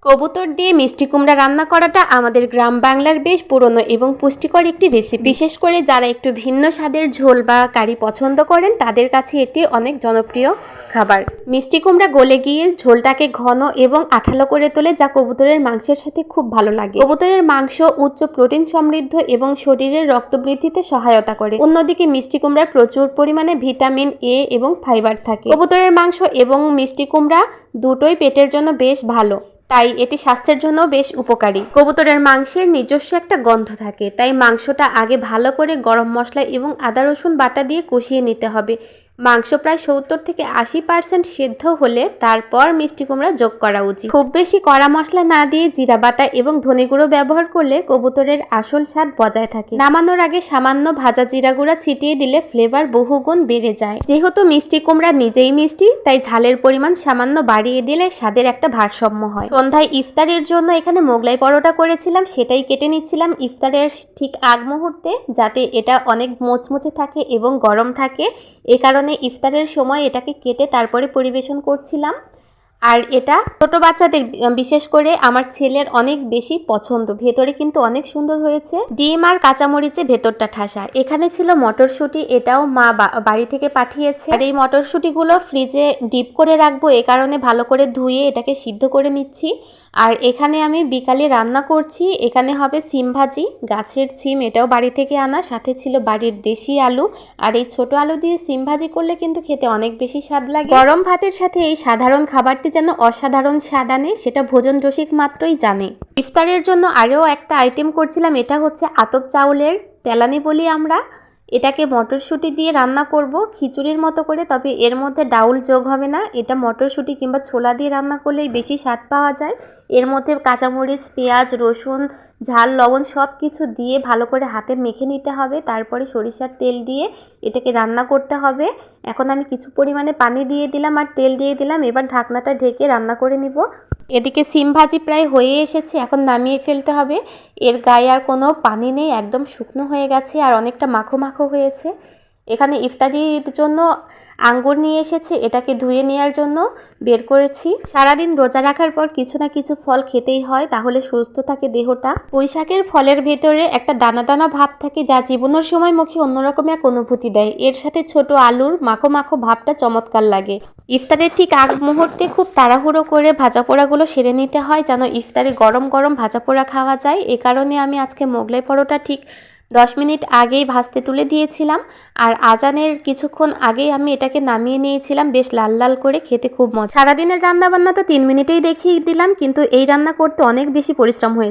কবুতর দিয়ে মিষ্টি কুমড়া রান্না করাটা আমাদের গ্রাম বাংলার বেশ পুরনো এবং পুষ্টিকর একটি রেসিপি। বিশেষ করে যারা একটু ভিন্ন স্বাদের ঝোল বা কারি পছন্দ করেন তাদের কাছে এটি অনেক জনপ্রিয় খাবার। মিষ্টি কুমড়া গলে গিয়ে ঝোলটাকে ঘন এবং আঠালো করে তোলে, যা কবুতরের মাংসের সাথে খুব ভালো লাগে। কবুতরের মাংস উচ্চ প্রোটিন সমৃদ্ধ এবং শরীরের রক্ত বৃদ্ধিতে সহায়তা করে। অন্যদিকে মিষ্টি কুমড়ায় প্রচুর পরিমাণে ভিটামিন এ এবং ফাইবার থাকে। কবুতরের মাংস এবং মিষ্টি কুমড়া দুটোই পেটের জন্য বেশ ভালো, তাই এটি স্বাস্থ্যের জন্য বেশ উপকারী। কবুতরের মাংসের নিজস্ব একটা গন্ধ থাকে, তাই মাংসটা আগে ভালো করে গরম মশলা এবং আদা রসুন বাটা দিয়ে কষিয়ে নিতে হবে। মাংস প্রায় 70 থেকে 80% সেদ্ধ হলে তারপর মিষ্টি কুমড়া যোগ করা উচিত। খুব বেশি কড়া মশলা না দিয়ে জিরা বাটা এবং ধনে গুঁড়ো ব্যবহার করলে কবুতরের আসল স্বাদ বজায় থাকে। নামানোর আগে সামান্য ভাজা জিরা গুঁড়া ছিটিয়ে দিলে ফ্লেভার বহুগুণ বেড়ে যায়। যেহেতু মিষ্টি কুমড়া নিজেই মিষ্টি, তাই ঝালের পরিমাণ সামান্য বাড়িয়ে দিলে স্বাদের একটা ভারসাম্য হয়। সন্ধ্যায় ইফতারের জন্য এখানে মোগলাই পরোটা করেছিলাম, সেটাই কেটে নিচ্ছিলাম ইফতারের ঠিক আগ মুহূর্তে, যাতে এটা অনেক মোচমোচে থাকে এবং গরম থাকে। এ কারণে ইফতারের সময় এটাকে কেটে তারপরে পরিবেশন করছিলাম। আর এটা ছোট বাচ্চাদের, বিশেষ করে আমার ছেলের অনেক বেশি পছন্দ। ভেতরে কিন্তু অনেক সুন্দর হয়েছে, ডিম আর কাঁচামরিচে ভেতরটা ঠাসা। এখানে ছিল মটরশুঁটি, এটাও মা বাড়ি থেকে পাঠিয়েছে। আর এই মটরশুঁটিগুলো ফ্রিজে ডিপ করে রাখবো, এ কারণে ভালো করে ধুয়ে এটাকে সিদ্ধ করে নিচ্ছি। আর এখানে আমি বিকালে রান্না করছি, এখানে হবে সিম ভাজি, গাছের সিম, এটাও বাড়ি থেকে আনা, সাথে ছিল বাড়ির দেশি আলু। আর এই ছোট আলু দিয়ে সিম ভাজি করলে কিন্তু খেতে অনেক বেশি স্বাদ লাগে। গরম ভাতের সাথে এই সাধারণ খাবারটি যেন অসাধারণ স্বাদ আনে, সেটা ভোজন রসিক মাত্রই জানে। ইফতারের জন্য আরও একটা আইটেম করছিলাম, এটা হচ্ছে আতপ চাউলের তেলানি বলি আমরা। এটাকে মটরশুঁটি দিয়ে রান্না করব খিচুড়ির মতো করে, তবে এর মধ্যে ডাউল যোগ হবে না। এটা মটরশুঁটি কিংবা ছোলা দিয়ে রান্না করলেই বেশি স্বাদ পাওয়া যায়। এর মধ্যে কাঁচামরিচ, পেঁয়াজ, রসুন, ঝাল, লবণ সব কিছু দিয়ে ভালো করে হাতে মেখে নিতে হবে। তারপরে সরিষার তেল দিয়ে এটাকে রান্না করতে হবে। এখন আমি কিছু পরিমাণে পানি দিয়ে দিলাম আর তেল দিয়ে দিলাম। এবার ঢাকনাটা ঢেকে রান্না করে নিব। এদিকে সিম ভাজি প্রায় হয়ে এসেছে, এখন নামিয়ে ফেলতে হবে। এর গায়ে আর কোনো পানি নেই, একদম শুকনো হয়ে গেছে আর অনেকটা মাখো মাখো হয়েছে। এখানে ইফতারির জন্য আঙ্গুর নিয়ে এসেছে, এটাকে ধুয়ে নেওয়ার জন্য বের করেছি। সারাদিন রোজা রাখার পর কিছু না কিছু ফল খেতেই হয়, তাহলে সুস্থ থাকে দেহটা। পুঁইশাকের ফলের ভেতরে একটা দানা দানা ভাব থাকে, যা জীবনের সময় মুখে অন্যরকম এক অনুভূতি দেয়। এর সাথে ছোট আলুর মাখো মাখো ভাবটা চমৎকার লাগে। ইফতারের ঠিক আগ মুহূর্তে খুব তাড়াহুড়ো করে ভাজা পোড়াগুলো সেরে নিতে হয়, যেন ইফতারে গরম গরম ভাজা পোড়া খাওয়া যায়। এ কারণে আমি আজকে মোগলাই পরোটা ঠিক 10 মিনিট আগেই ভাজতে তুলে দিয়েছিলাম। আর আজানের কিছুক্ষণ আগেই আমি এটাকে নামিয়ে নিয়েছিলাম, বেশ লাল লাল করে, খেতে খুব মজা। সারাদিনের রান্না বান্না তো 3 মিনিটেই দেখিয়ে দিলাম, কিন্তু এই রান্না করতে অনেক বেশি পরিশ্রম হয়েছে।